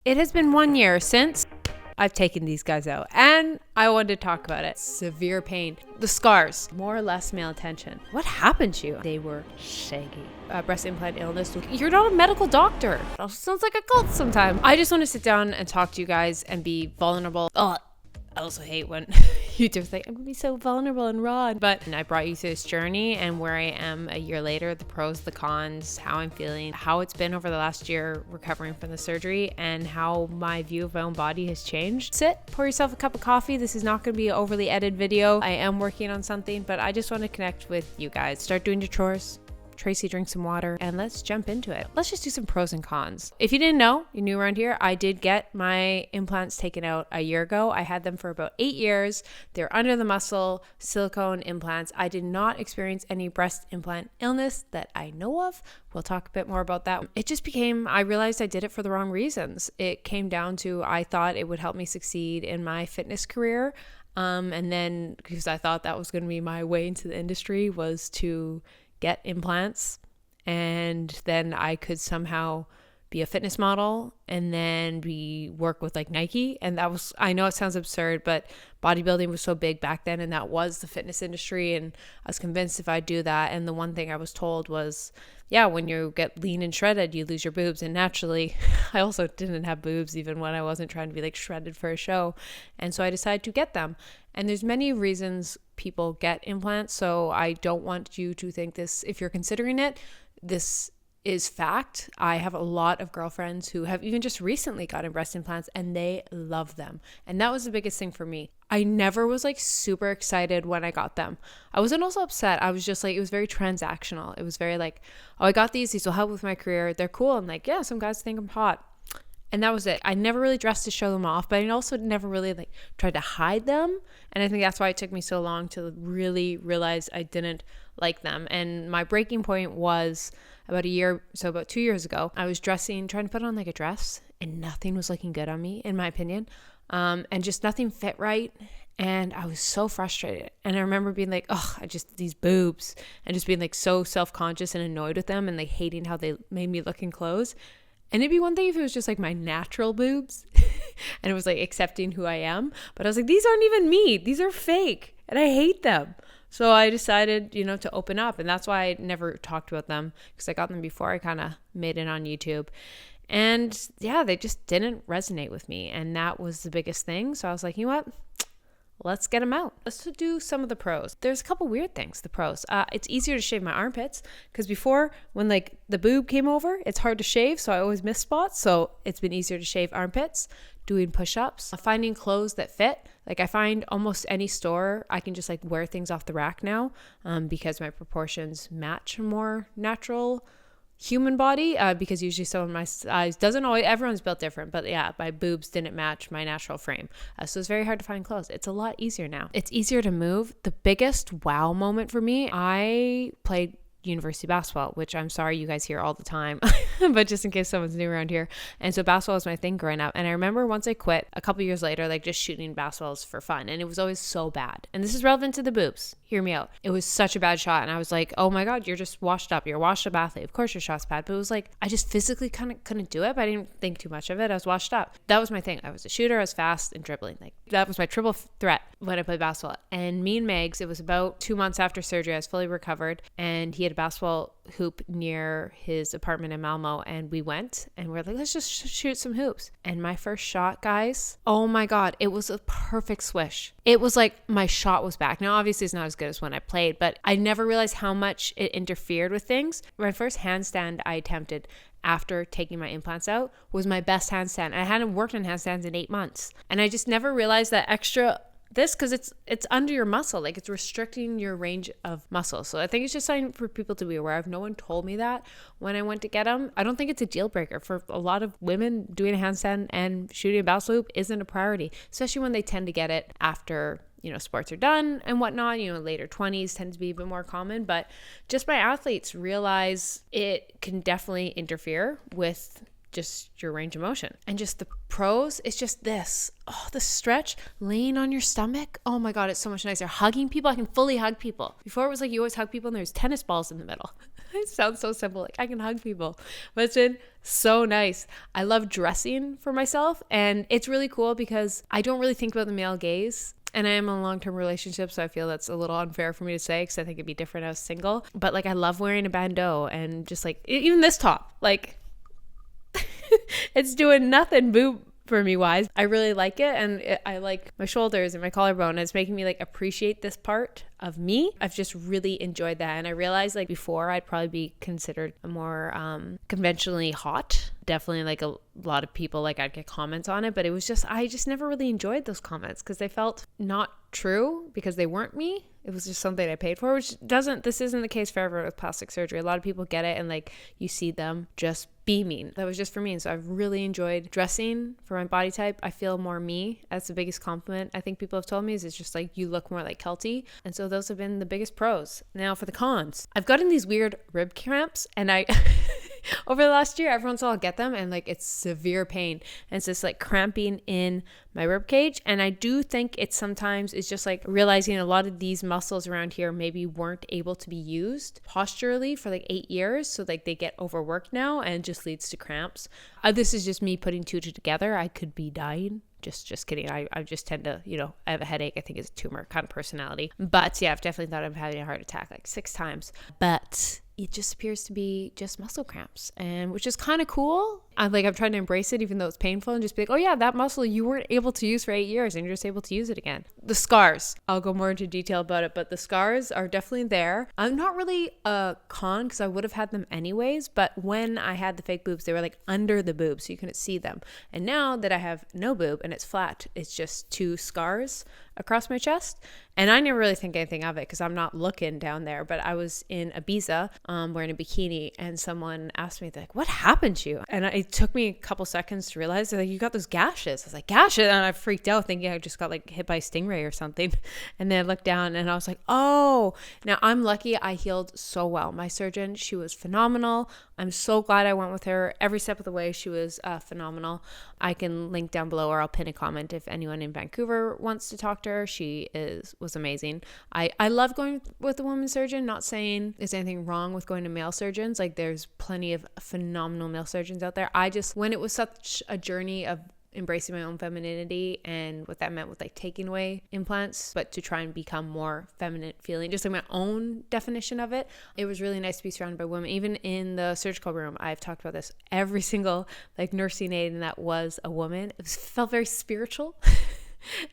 It has been 1 year since I've taken these guys out, and I wanted to talk about it. Severe pain, the scars, more or less male attention. What happened to you? They were shaggy. Breast implant illness. You're not a medical doctor. It sounds like a cult sometimes. I just want to sit down and talk to you guys and be vulnerable. I also hate when YouTubers like, I'm gonna be so vulnerable and raw. But I brought you through this journey and where I am a year later, the pros, the cons, how I'm feeling, how it's been over the last year recovering from the surgery, and how my view of my own body has changed. Sit, pour yourself a cup of coffee. This is not gonna be an overly edited video. I am working on something, but I just want to connect with you guys. Start doing your chores. Tracy, drink some water, and let's jump into it. Let's just do some pros and cons. If you didn't know, you're new around here, I did get my implants taken out a year ago. I had them for about 8 years. They're under the muscle, silicone implants. I did not experience any breast implant illness that I know of. We'll talk a bit more about that. It just became, I realized I did it for the wrong reasons. It came down to, I thought it would help me succeed in my fitness career. And then, because I thought that was going to be my way into the industry, was to get implants, and then I could somehow be a fitness model and then work with like Nike. And that was, I know it sounds absurd, but bodybuilding was so big back then, and that was the fitness industry, and I was convinced if I do that. And the one thing I was told was, yeah, when you get lean and shredded, you lose your boobs. And naturally, I also didn't have boobs even when I wasn't trying to be like shredded for a show. And so I decided to get them. And there's many reasons people get implants. So I don't want you to think this, if you're considering it, this is fact. I have a lot of girlfriends who have even just recently gotten breast implants and they love them. And that was the biggest thing for me. I never was like super excited when I got them. I wasn't also upset. I was just like, it was very transactional. It was very like, oh, I got these will help with my career. They're cool. I'm like, yeah, some guys think I'm hot. And that was it. I never really dressed to show them off, but I also never really like tried to hide them. And I think that's why it took me so long to really realize I didn't like them. And my breaking point was about 2 years ago. I was trying to put on like a dress, and nothing was looking good on me, in my opinion. And just nothing fit right. And I was so frustrated. And I remember being like, these boobs, and just being like so self-conscious and annoyed with them, and like hating how they made me look in clothes. And it'd be one thing if it was just like my natural boobs and it was like accepting who I am. But I was like, these aren't even me. These are fake and I hate them. So I decided, to open up. And that's why I never talked about them, because I got them before I kind of made it on YouTube. And yeah, they just didn't resonate with me. And that was the biggest thing. So I was like, you know what? Let's get them out. Let's do some of the pros. There's a couple weird things, the pros. It's easier to shave my armpits, because before, when like the boob came over, it's hard to shave, so I always miss spots. So it's been easier to shave armpits, doing push-ups, finding clothes that fit. Like I find almost any store, I can just like wear things off the rack now, because my proportions match a more natural human body, because usually someone my size doesn't always, everyone's built different, but yeah, my boobs didn't match my natural frame. So it's very hard to find clothes. It's a lot easier now. It's easier to move. The biggest wow moment for me, I played university basketball, which I'm sorry you guys hear all the time, but just in case someone's new around here. And so basketball was my thing growing up. And I remember once I quit a couple years later, like just shooting basketballs for fun. And it was always so bad. And this is relevant to the boobs. Hear me out. It was such a bad shot. And I was like, oh my God, you're just washed up. You're a washed up athlete. Of course your shot's bad. But it was like, I just physically kind of couldn't do it, but I didn't think too much of it. I was washed up. That was my thing. I was a shooter. I was fast and dribbling. Like that was my triple threat when I played basketball. And me and Megs, it was about 2 months after surgery. I was fully recovered, and he had a basketball hoop near his apartment in Malmo, and we went and we're like, let's just shoot some hoops. And my first shot, guys, oh my God, it was a perfect swish. It was like my shot was back. Now obviously it's not as good as when I played, but I never realized how much it interfered with things. My first handstand I attempted after taking my implants out was my best handstand. I hadn't worked on handstands in 8 months, and I just never realized that extra because it's under your muscle, like it's restricting your range of muscle. So I think it's just something for people to be aware of. No one told me that when I went to get them. I don't think it's a deal breaker for a lot of women. Doing a handstand and shooting a basketball hoop isn't a priority, especially when they tend to get it after sports are done and whatnot. Later 20s tend to be a bit more common, but just my athletes realize it can definitely interfere with just your range of motion. And just the pros, it's just this. Oh, the stretch, laying on your stomach. Oh my God, it's so much nicer. Hugging people, I can fully hug people. Before it was like you always hug people and there's tennis balls in the middle. It sounds so simple. Like I can hug people, but it's been so nice. I love dressing for myself, and it's really cool because I don't really think about the male gaze. And I am in a long-term relationship, so I feel that's a little unfair for me to say because I think it'd be different as single. But like I love wearing a bandeau and just like even this top, like it's doing nothing boob for me wise. I really like it, and I like my shoulders and my collarbone. It's making me like appreciate this part of me. I've just really enjoyed that, and I realized like before I'd probably be considered a more conventionally hot. Definitely like a lot of people, like I'd get comments on it, but it was just I just never really enjoyed those comments because they felt not true because they weren't me. It was just something I paid for, which this isn't the case for everyone with plastic surgery. A lot of people get it and like you see them just be mean. That was just for me. And so I've really enjoyed dressing for my body type. I feel more me. That's the biggest compliment I think people have told me is it's just like you look more like Keltie. And so those have been the biggest pros. Now for the cons. I've gotten these weird rib cramps and I over the last year, every once in a while I'll get them and like it's severe pain. And it's just like cramping in my rib cage. And I do think it's just like realizing a lot of these muscles around here maybe weren't able to be used posturally for like 8 years. So like they get overworked now and just leads to cramps. This is just me putting two together. I could be dying. Just kidding. I just tend to, I have a headache. I think it's a tumor kind of personality. But yeah, I've definitely thought I'm having a heart attack like 6 times. But it just appears to be just muscle cramps, and which is kind of cool. I'm trying to embrace it even though it's painful and just be like, oh yeah, that muscle you weren't able to use for 8 years and you're just able to use it again. The scars, I'll go more into detail about it, but the scars are definitely there. I'm not really a con because I would have had them anyways, but when I had the fake boobs, they were like under the boobs so you couldn't see them. And now that I have no boob and it's flat, it's just 2 scars across my chest. And I never really think anything of it because I'm not looking down there, but I was in Ibiza wearing a bikini and someone asked me, they're like, what happened to you? And it took me a couple seconds to realize, they're like, you got those gashes. I was like, gashes? And I freaked out thinking I just got like hit by a stingray or something. And then I looked down and I was like, oh, now I'm lucky I healed so well. My surgeon, she was phenomenal. I'm so glad I went with her. Every step of the way, she was phenomenal. I can link down below or I'll pin a comment if anyone in Vancouver wants to talk to her. She was amazing. I love going with a woman surgeon, not saying there's anything wrong with going to male surgeons. Like there's plenty of phenomenal male surgeons out there. When it was such a journey of embracing my own femininity and what that meant with like taking away implants, but to try and become more feminine feeling, just like my own definition of it, it was really nice to be surrounded by women. Even in the surgical room, I've talked about this, every single like nursing aide and that was a woman. It felt very spiritual.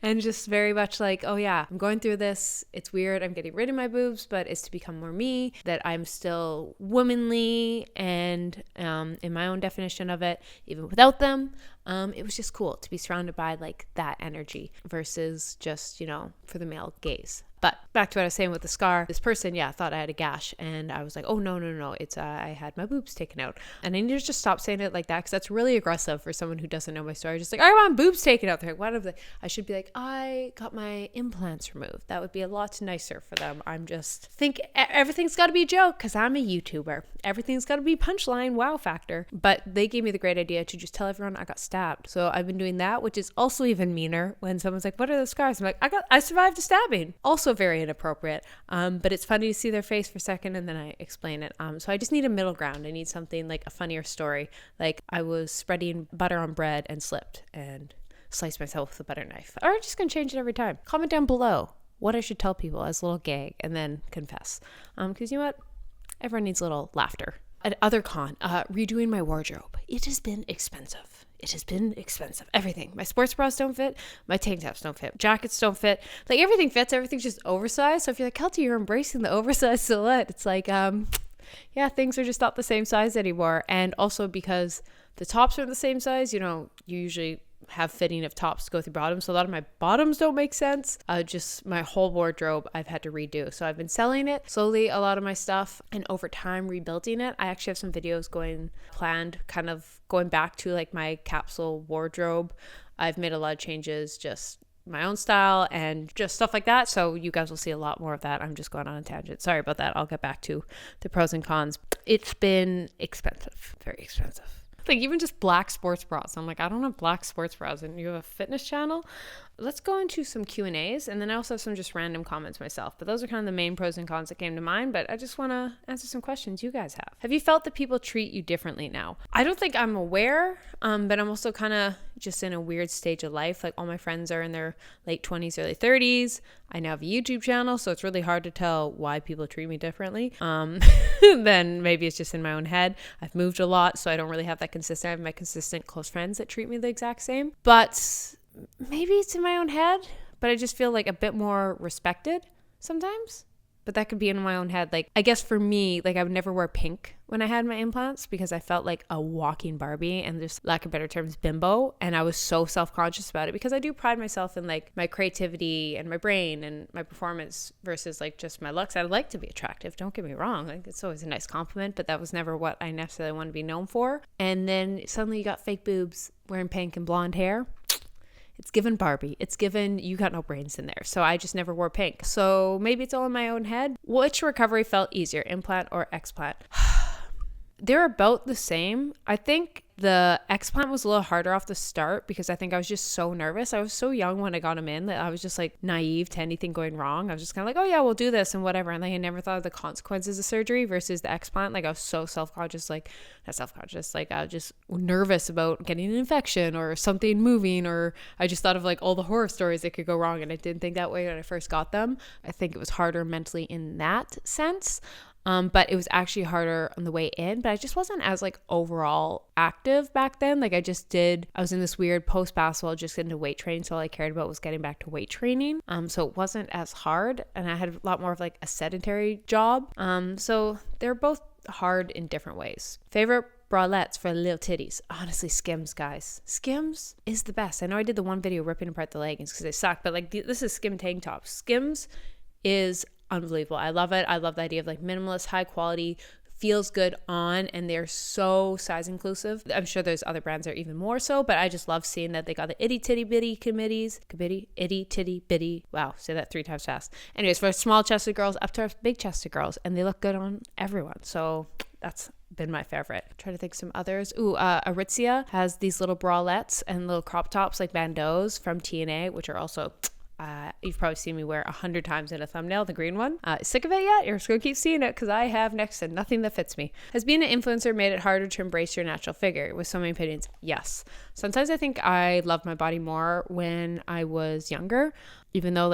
And just very much like, oh yeah, I'm going through this. It's weird. I'm getting rid of my boobs, but it's to become more me, that I'm still womanly and in my own definition of it, even without them. It was just cool to be surrounded by like that energy versus just, for the male gaze. But back to what I was saying with the scar, this person, thought I had a gash. And I was like, oh, no. It's I had my boobs taken out. And I need to just stop saying it like that because that's really aggressive for someone who doesn't know my story. Just like, I want boobs taken out. They're like, what are they? I should be like, I got my implants removed. That would be a lot nicer for them. I'm just think everything's got to be a joke because I'm a YouTuber. Everything's got to be punchline, wow factor. But they gave me the great idea to just tell everyone I got stabbed. So I've been doing that, which is also even meaner when someone's like, what are the scars? I'm like, I survived a stabbing. Also very inappropriate. But it's funny to see their face for a second and then I explain it. So I just need a middle ground. I need something like a funnier story. Like I was spreading butter on bread and slipped and sliced myself with a butter knife. Or I'm just going to change it every time. Comment down below what I should tell people as a little gag and then confess. Because you know what? Everyone needs a little laughter. Another con, redoing my wardrobe. It has been expensive. Everything. My sports bras don't fit. My tank tops don't fit. Jackets don't fit. Like everything fits. Everything's just oversized. So if you're like, Keltie, you're embracing the oversized silhouette. It's like, things are just not the same size anymore. And also because the tops are the same size, you usually have fitting of tops go through bottoms. So a lot of my bottoms don't make sense. Just my whole wardrobe I've had to redo. So I've been selling it slowly, a lot of my stuff, and over time rebuilding it. I actually have some videos planned, kind of going back to like my capsule wardrobe. I've made a lot of changes, just my own style and just stuff like that. So you guys will see a lot more of that. I'm just going on a tangent. Sorry about that. I'll get back to the pros and cons. It's been expensive, very expensive. Like even just black sports bras. I'm like, I don't have black sports bras and you have a fitness channel. Let's go into some Q&As, and then I also have some just random comments myself. But those are kind of the main pros and cons that came to mind. But I just want to answer some questions you guys have. Have you felt that people treat you differently now? I don't think I'm aware, but I'm also kind of just in a weird stage of life. Like all my friends are in their late 20s, early 30s. I now have a YouTube channel, so it's really hard to tell why people treat me differently. Then maybe it's just in my own head. I've moved a lot, so I don't really have that consistent. I have my consistent close friends that treat me the exact same. But maybe it's in my own head, but I just feel like a bit more respected sometimes. But that could be in my own head. Like, I guess for me, like I would never wear pink when I had my implants because I felt like a walking Barbie and just lack of better terms, bimbo. And I was so self-conscious about it because I do pride myself in like my creativity and my brain and my performance versus like just my looks. I like to be attractive. Don't get me wrong. Like it's always a nice compliment, but that was never what I necessarily want to be known for. And then suddenly you got fake boobs wearing pink and blonde hair. It's given Barbie. It's given you got no brains in there. So I just never wore pink. So maybe it's all in my own head. Which recovery felt easier, implant or explant? They're about the same. I think the explant was a little harder off the start because I think I was just so nervous. I was so young when I got them in that I was just like naive to anything going wrong. I was just kind of like, oh yeah, we'll do this and whatever. And like, I never thought of the consequences of surgery versus the explant. Like I was so self-conscious, like not self-conscious, like I was just nervous about getting an infection or something moving, or I just thought of like all the horror stories that could go wrong. And I didn't think that way when I first got them. I think it was harder mentally in that sense. But it was actually harder on the way in, but I just wasn't as like overall active back then. Like I was in this weird post basketball, just into weight training. So all I cared about was getting back to weight training. So it wasn't as hard, and I had a lot more of like a sedentary job. So they're both hard in different ways. Favorite bralettes for little titties? Honestly, Skims, guys. Skims is the best. I know I did the one video ripping apart the leggings because they suck, but like this is Skim tank tops. Skims is unbelievable. I love it. I love the idea of like minimalist, high quality, feels good on, and they're so size inclusive. I'm sure there's other brands that are even more so, but I just love seeing that they got the itty titty bitty committees. Itty titty bitty. Wow, say that 3 times fast. Anyways, for small chested girls up to big chested girls, and they look good on everyone. So that's been my favorite. Try to think some others. Aritzia has these little bralettes and little crop tops like bandeaus from TNA, which are also you've probably seen me wear 100 times in a thumbnail, the green one. Sick of it yet? You're just gonna keep seeing it because I have next to nothing that fits me. Has being an influencer made it harder to embrace your natural figure? With so many opinions, yes. Sometimes I think I loved my body more when I was younger, even though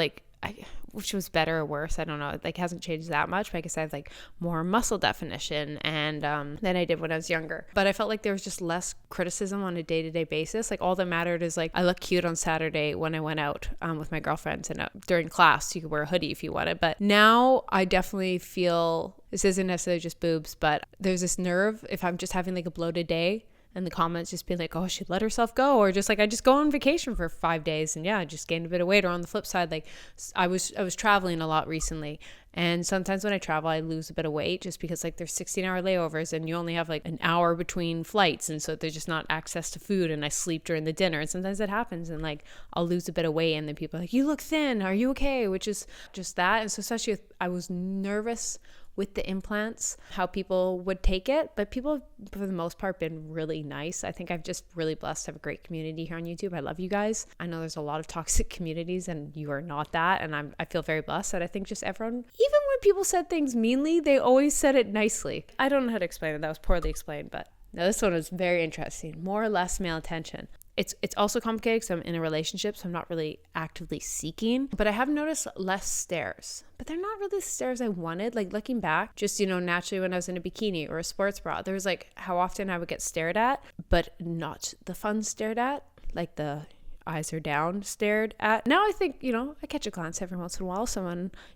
which was better or worse, I don't know, it like hasn't changed that much, but I guess I have like more muscle definition and than I did when I was younger. But I felt like there was just less criticism on a day-to-day basis. Like all that mattered is like I look cute on Saturday when I went out with my girlfriends, and during class you could wear a hoodie if you wanted. But now I definitely feel, this isn't necessarily just boobs, but there's this nerve if I'm just having like a bloated day and the comments just being like, oh, she'd let herself go, or just like I just go on vacation for 5 days and yeah, I just gained a bit of weight. Or on the flip side, like I was traveling a lot recently, and sometimes when I travel I lose a bit of weight just because like there's 16-hour layovers and you only have like an hour between flights, and so there's just not access to food, and I sleep during the dinner, and sometimes that happens and like I'll lose a bit of weight, and then people are like, you look thin, are you okay? Which is just that. And so especially I was nervous with the implants, how people would take it, but people have, for the most part, been really nice. I think I'm just really blessed to have a great community here on YouTube. I love you guys. I know there's a lot of toxic communities and you are not that, and I feel very blessed that I think just everyone, even when people said things meanly, they always said it nicely. I don't know how to explain it. That was poorly explained, but now this one was very interesting. More or less male attention. It's also complicated because I'm in a relationship, so I'm not really actively seeking, but I have noticed less stares, but they're not really the stares I wanted. Like looking back, just, naturally when I was in a bikini or a sports bra, there was like how often I would get stared at, but not the fun stared at, like the eyes are down stared at. Now I think, I catch a glance every once in a while.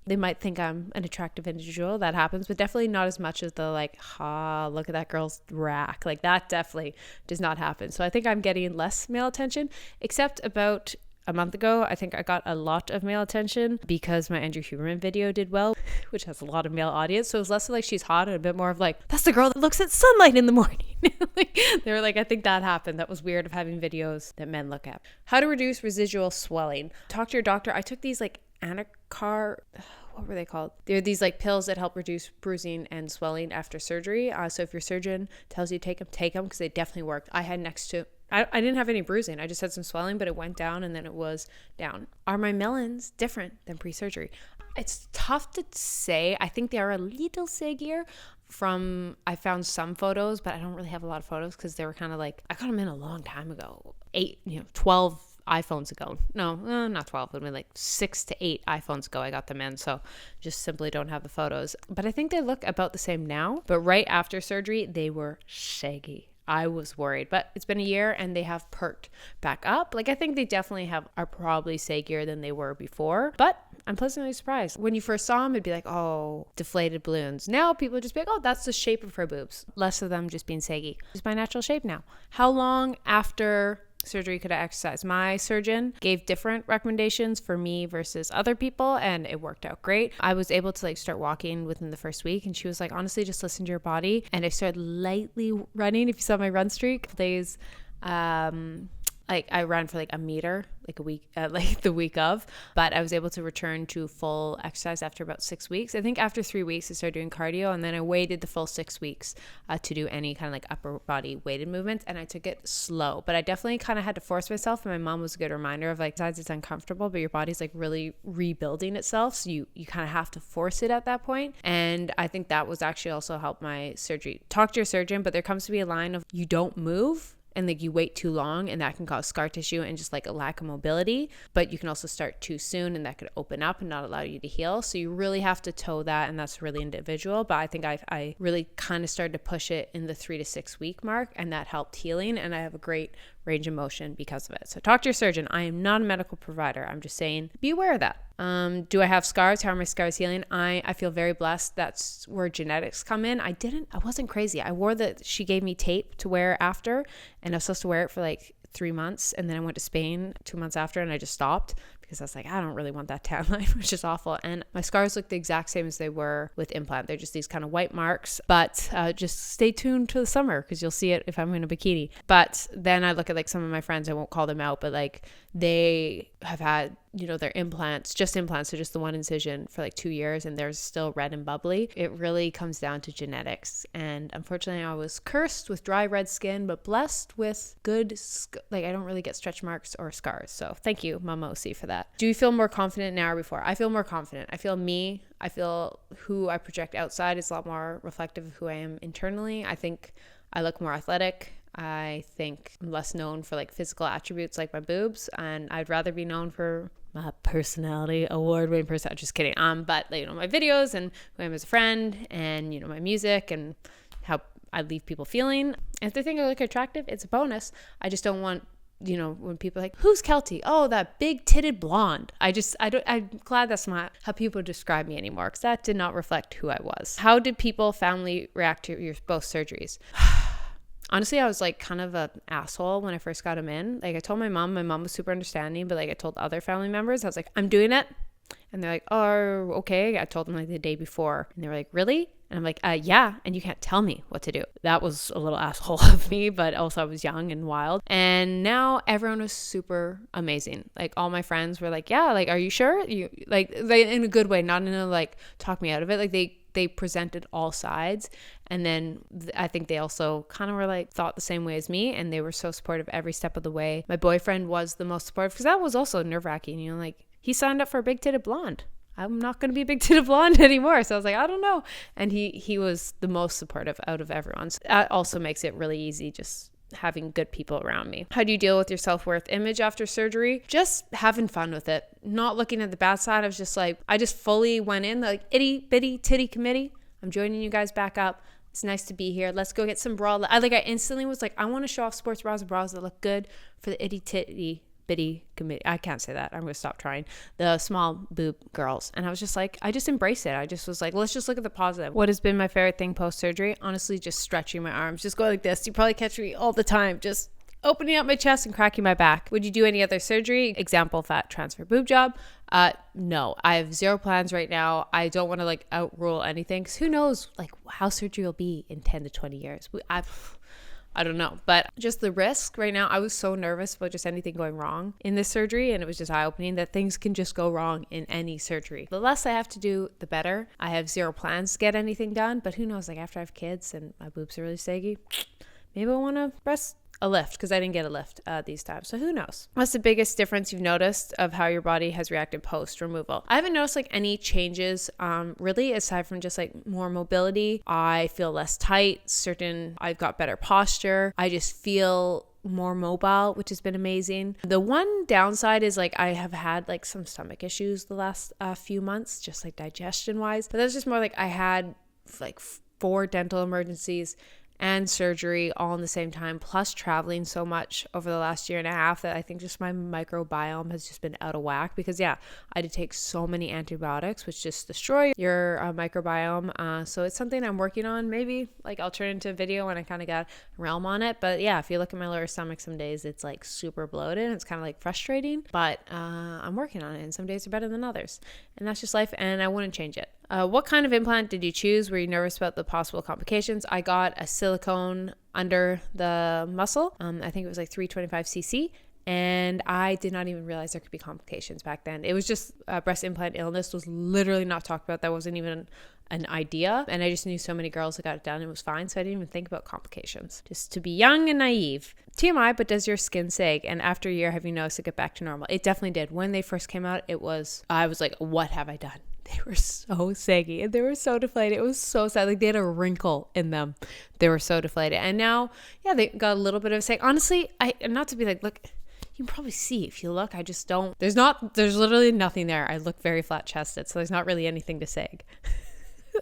They might think I'm an attractive individual. That happens, but definitely not as much as the like, look at that girl's rack. Like that definitely does not happen. So I think I'm getting less male attention, except about a month ago, I think I got a lot of male attention because my Andrew Huberman video did well, which has a lot of male audience. So it was less of like she's hot and a bit more of like, that's the girl that looks at sunlight in the morning. They were like, I think that happened. That was weird of having videos that men look at. How to reduce residual swelling. Talk to your doctor. I took these like what were they called? They're these like pills that help reduce bruising and swelling after surgery. So if your surgeon tells you to take them because they definitely worked. I had I didn't have any bruising. I just had some swelling, but it went down and then it was down. Are my melons different than pre-surgery? It's tough to say. I think they are a little saggier. I found some photos, but I don't really have a lot of photos because they were kind of like, I got them in a long time ago. 12 iPhones ago. No, not 12. It would be like 6 to 8 iPhones ago I got them in. So just simply don't have the photos. But I think they look about the same now. But right after surgery, they were shaggy. I was worried, but it's been a year and they have perked back up. Like I think they definitely are probably saggier than they were before, but I'm pleasantly surprised. When you first saw them, it'd be like, oh, deflated balloons. Now people just be like, oh, that's the shape of her boobs. Less of them just being saggy. It's my natural shape now. How long after surgery could I exercise? My surgeon gave different recommendations for me versus other people, and it worked out great. I was able to start walking within the first week, and she was like, honestly, just listen to your body. And I started lightly running. If you saw my run streak days, I ran for a meter, a week, the week of, but I was able to return to full exercise after about 6 weeks. I think after 3 weeks, I started doing cardio, and then I waited the full 6 weeks to do any kind of upper body weighted movements, and I took it slow, but I definitely kind of had to force myself, and my mom was a good reminder of besides it's uncomfortable, but your body's really rebuilding itself, so you kind of have to force it at that point. And I think that was actually also helped my surgery. Talk to your surgeon, but there comes to be a line of you don't move and you wait too long, and that can cause scar tissue and just a lack of mobility. But you can also start too soon, and that could open up and not allow you to heal. So you really have to toe that, and that's really individual. But I think I really kind of started to push it in the 3 to 6 week mark, and that helped healing, and I have a great range of motion because of it. So talk to your surgeon. I am not a medical provider. I'm just saying, be aware of that. Do I have scars? How are my scars healing? I feel very blessed. That's where genetics come in. I wasn't crazy. I wore she gave me tape to wear after, and I was supposed to wear it for 3 months. And then I went to Spain 2 months after, and I just stopped because I was like, I don't really want that tan line, which is awful. And my scars look the exact same as they were with Implant. They're just these kind of white marks, but just stay tuned to the summer because you'll see it if I'm in a bikini. But then I look at some of my friends, I won't call them out, but they have had, their implants, so just the one incision for 2 years, and they're still red and bubbly. It really comes down to genetics. And unfortunately, I was cursed with dry red skin, but blessed with good, I don't really get stretch marks or scars. So thank you, Mama OC, for that. Do you feel more confident now or before? I feel more confident. I feel me. I feel who I project outside is a lot more reflective of who I am internally. I think I look more athletic. I think I'm less known for physical attributes like my boobs, and I'd rather be known for my personality, award-winning personality. Just kidding. But my videos and who I am as a friend, and my music and how I leave people feeling. And if they think I look attractive, it's a bonus. I just don't want, when people are who's Keltie? Oh, that big titted blonde. I'm glad that's not how people describe me anymore, because that did not reflect who I was. How did family react to your both surgeries? Honestly, I was kind of an asshole when I first got them in. I told my mom was super understanding, but I told other family members, I was like, I'm doing it. And they're like, oh, okay. I told them the day before, and they were like, really? And I'm like, yeah. And you can't tell me what to do. That was a little asshole of me, but also I was young and wild. And now everyone was super amazing. All my friends were like, yeah, are you sure? You they in a good way, not in a talk me out of it. They presented all sides. And then I think they also kind of were thought the same way as me, and they were so supportive every step of the way. My boyfriend was the most supportive, because that was also nerve-wracking, he signed up for a big-titted blonde. I'm not going to be a big-titted blonde anymore. So I was like, I don't know. And he was the most supportive out of everyone. So that also makes it really easy, just having good people around me. How do you deal with your self-worth image after surgery? Just having fun with it. Not looking at the bad side. I was just I just fully went in itty bitty titty committee. I'm joining you guys back up. It's nice to be here. Let's go get some bra. I instantly was I want to show off sports bras and bras that look good for the itty titty bitty committee. I can't say that. I'm going to stop trying. The small boob girls. And I was just I just embraced it. I just was let's just look at the positive. What has been my favorite thing post-surgery? Honestly, just stretching my arms. Just go like this. You probably catch me all the time. Just opening up my chest and cracking my back. Would you do any other surgery? Example, fat transfer boob job. No, I have zero plans right now. I don't want to outrule anything, because who knows how surgery will be in 10 to 20 years. I don't know. But just the risk right now, I was so nervous about just anything going wrong in this surgery. And it was just eye-opening that things can just go wrong in any surgery. The less I have to do, the better. I have zero plans to get anything done. But who knows, like after I have kids and my boobs are really saggy, maybe I want to breast a lift because I didn't get a lift these times. So who knows? What's the biggest difference you've noticed of how your body has reacted post removal? I haven't noticed like any changes really, aside from just like more mobility. I feel less tight. I've got better posture. I just feel more mobile, which has been amazing. The one downside is like I have had like some stomach issues the last few months, just like digestion wise. But that's just more like I had like 4 dental emergencies and surgery all in the same time, plus traveling so much over the last year and a half that I think just my microbiome has just been out of whack because I did take so many antibiotics, which just destroy your microbiome. So it's something I'm working on. Maybe like I'll turn into a video when I kind of got a realm on it. But yeah, if you look at my lower stomach, some days it's like super bloated and it's kind of like frustrating, but I'm working on it and some days are better than others. And that's just life and I wouldn't change it. What kind of implant did you choose? Were you nervous about the possible complications? I got a silicone under the muscle. I think it was like 325cc. And I did not even realize there could be complications back then. It was just breast implant illness was literally not talked about. That wasn't even an idea. And I just knew so many girls that got it done and it was fine. So I didn't even think about complications. Just to be young and naive. TMI, but does your skin sag? And after a year, have you noticed it get back to normal? It definitely did. When they first came out, I was like, what have I done? They were so saggy and they were so deflated. It was so sad. Like they had a wrinkle in them. They were so deflated. And now, they got a little bit of a sag. Honestly, not to be like, look, you can probably see if you look. I just don't. There's literally nothing there. I look very flat chested, so there's not really anything to sag.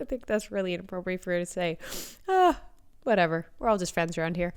I think that's really inappropriate for her to say. Whatever. We're all just friends around here.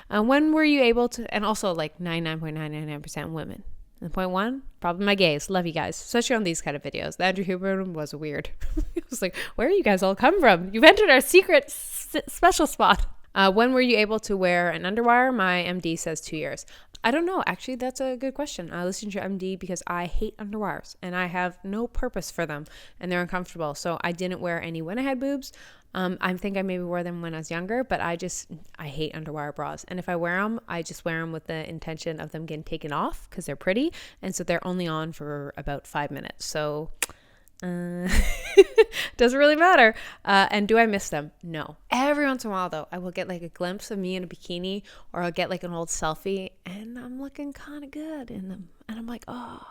When were you able to? And also, like 99.999% women. And point one, probably my gays. Love you guys, especially on these kind of videos. The Andrew Huber one was weird. It was like, where are you guys all come from? You've entered our secret special spot. When were you able to wear an underwire? My MD says 2 years. I don't know. Actually, that's a good question. I listened to your MD because I hate underwires and I have no purpose for them and they're uncomfortable. So I didn't wear any when I had boobs. I think I maybe wore them when I was younger, but I hate underwire bras. And if I wear them, I just wear them with the intention of them getting taken off because they're pretty. And so they're only on for about 5 minutes. So doesn't really matter. And do I miss them? No. Every once in a while though, I will get like a glimpse of me in a bikini or I'll get like an old selfie and I'm looking kind of good in them. And I'm like, oh,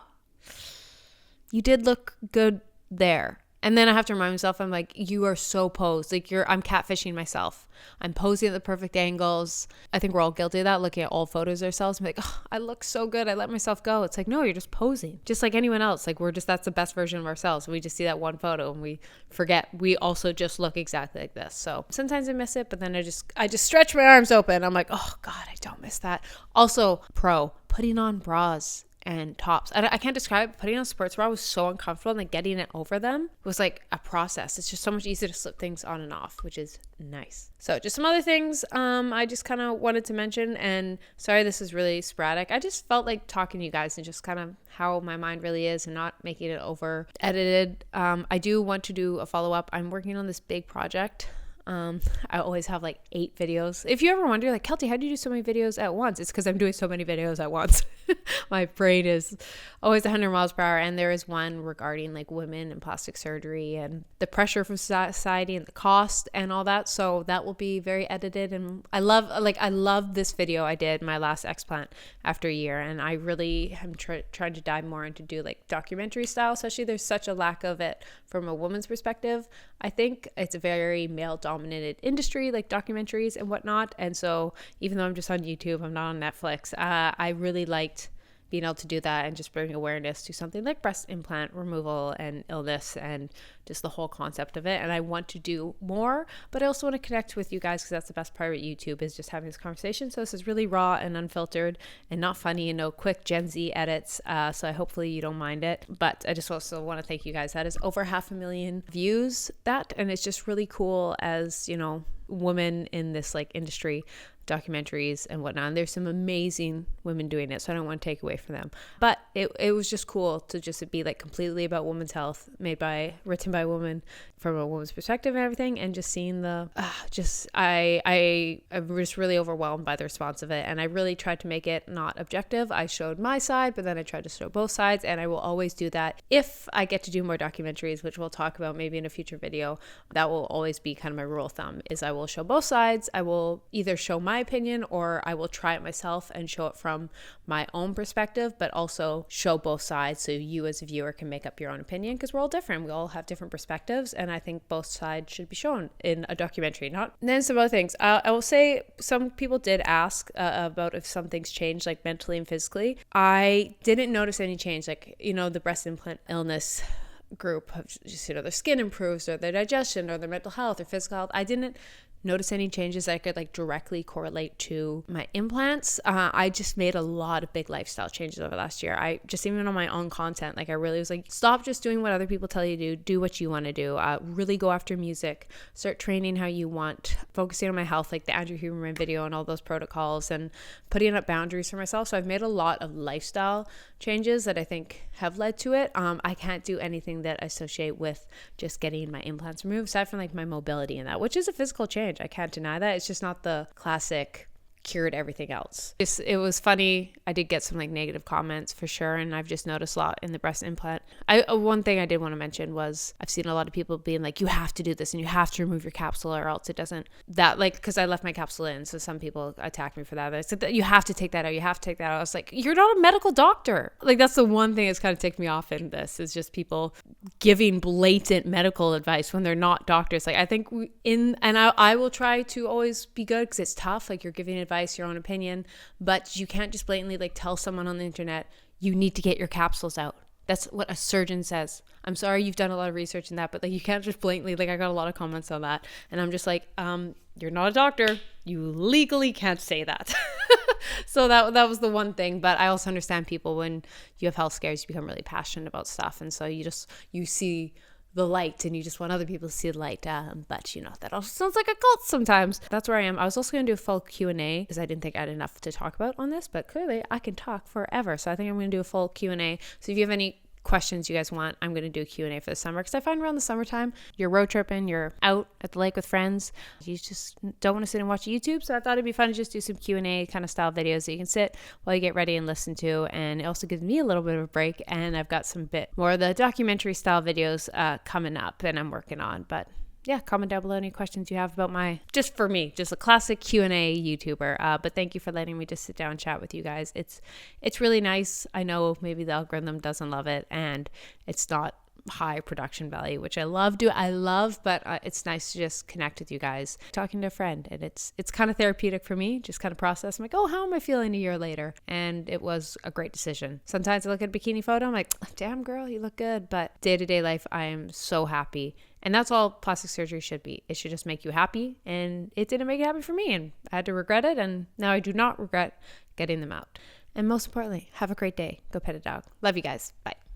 you did look good there. And then I have to remind myself, I'm like, you are so posed. Like I'm catfishing myself. I'm posing at the perfect angles. I think we're all guilty of that, looking at old photos of ourselves. I'm like, oh, I look so good. I let myself go. It's like, no, you're just posing. Just like anyone else. Like that's the best version of ourselves. We just see that one photo and we forget we also just look exactly like this. So sometimes I miss it, but then I just stretch my arms open. I'm like, oh God, I don't miss that. Also, putting on bras and tops. I can't describe it. Putting on a sports bra was so uncomfortable and like getting it over them was like a process. It's just so much easier to slip things on and off, which is nice. So just some other things I just kind of wanted to mention, and sorry this is really sporadic. I just felt like talking to you guys and just kind of how my mind really is and not making it over edited. I do want to do a follow-up. I'm working on this big project. I always have like 8 videos. If you ever wonder, like, Keltie, how do you do so many videos at once? It's because I'm doing so many videos at once. My brain is always 100 miles per hour. And there is one regarding like women and plastic surgery and the pressure from society and the cost and all that. So that will be very edited. And I love this video I did, my last explant after a year. And I really am trying to dive more into do like documentary style, especially there's such a lack of it from a woman's perspective. I think it's a very male dominated industry, like documentaries and whatnot. And so even though I'm just on YouTube, I'm not on Netflix, I really liked being able to do that and just bring awareness to something like breast implant removal and illness and just the whole concept of it. And I want to do more, but I also want to connect with you guys because that's the best part of YouTube is just having this conversation. So this is really raw and unfiltered and not funny and no quick Gen Z edits. So hopefully you don't mind it. But I just also want to thank you guys. That is over 500,000 views and it's just really cool as, women in this like industry documentaries and whatnot. And there's some amazing women doing it, so I don't want to take away from them. But it was just cool to just be like completely about women's health, written by a woman from a woman's perspective and everything, and just seeing I'm just really overwhelmed by the response of it. And I really tried to make it not objective. I showed my side, but then I tried to show both sides, and I will always do that. If I get to do more documentaries, which we'll talk about maybe in a future video, that will always be kind of my rule of thumb, is I will show both sides. I will either show my opinion or I will try it myself and show it from my own perspective, but also show both sides so you as a viewer can make up your own opinion, because we're all different. We all have different perspectives, and I think both sides should be shown in a documentary. And then some other things. I will say some people did ask about if something's changed, like mentally and physically. I didn't notice any change, like, the breast implant illness group of just, their skin improves, or their digestion, or their mental health, or physical health. I didn't notice any changes that I could like directly correlate to my implants. I just made a lot of big lifestyle changes over last year. I just, even on my own content, like I really was like, stop just doing what other people tell you to do what you want to do. Really go after music, start training how you want, focusing on my health, like the Andrew Huberman video and all those protocols, and putting up boundaries for myself. So I've made a lot of lifestyle changes that I think have led to it. I can't do anything that I associate with just getting my implants removed, aside from like my mobility and that, which is a physical change. I can't deny that. It's just not the classic cured everything else. It was funny. I did get some like negative comments for sure, and I've just noticed a lot in the breast implant. One thing I did want to mention was I've seen a lot of people being like, you have to do this and you have to remove your capsule or else it doesn't, that like, because I left my capsule in, so some people attacked me for that. I said that you have to take that out, you have to take that out. I was like, you're not a medical doctor. Like, that's the one thing that's kind of ticked me off in this, is just people giving blatant medical advice when they're not doctors. Like, I think I will try to always be good, because it's tough, like you're giving advice, your own opinion, but you can't just blatantly like tell someone on the internet you need to get your capsules out. That's what a surgeon says. I'm sorry, you've done a lot of research in that, but like you can't just blatantly, like I got a lot of comments on that, and I'm just like, you're not a doctor, you legally can't say that. So that was the one thing. But I also understand people, when you have health scares, you become really passionate about stuff, and so you see the light and you just want other people to see the light, but that also sounds like a cult sometimes. That's where I am. I was also going to do a full Q&A, because I didn't think I had enough to talk about on this, but clearly I can talk forever, so I think I'm going to do a full Q&A. So if you have any questions you guys want, I'm going to do a Q&A for the summer, because I find around the summertime, you're road tripping, you're out at the lake with friends, you just don't want to sit and watch YouTube. So I thought it'd be fun to just do some Q&A kind of style videos that you can sit while you get ready and listen to, and it also gives me a little bit of a break. And I've got some bit more of the documentary style videos coming up and I'm working on. But yeah, comment down below any questions you have about just a classic Q&A YouTuber. But thank you for letting me just sit down and chat with you guys. It's really nice. I know maybe the algorithm doesn't love it, and it's not high production value, which I love, but it's nice to just connect with you guys, talking to a friend, and it's kind of therapeutic for me, just kind of process. I'm like, oh, how am I feeling a year later? And it was a great decision. Sometimes I look at a bikini photo, I'm like, damn girl, you look good, but day-to-day life, I am so happy. And that's all plastic surgery should be. It should just make you happy, and it didn't make it happy for me, and I had to regret it, and now I do not regret getting them out. And most importantly, have a great day. Go pet a dog. Love you guys. Bye.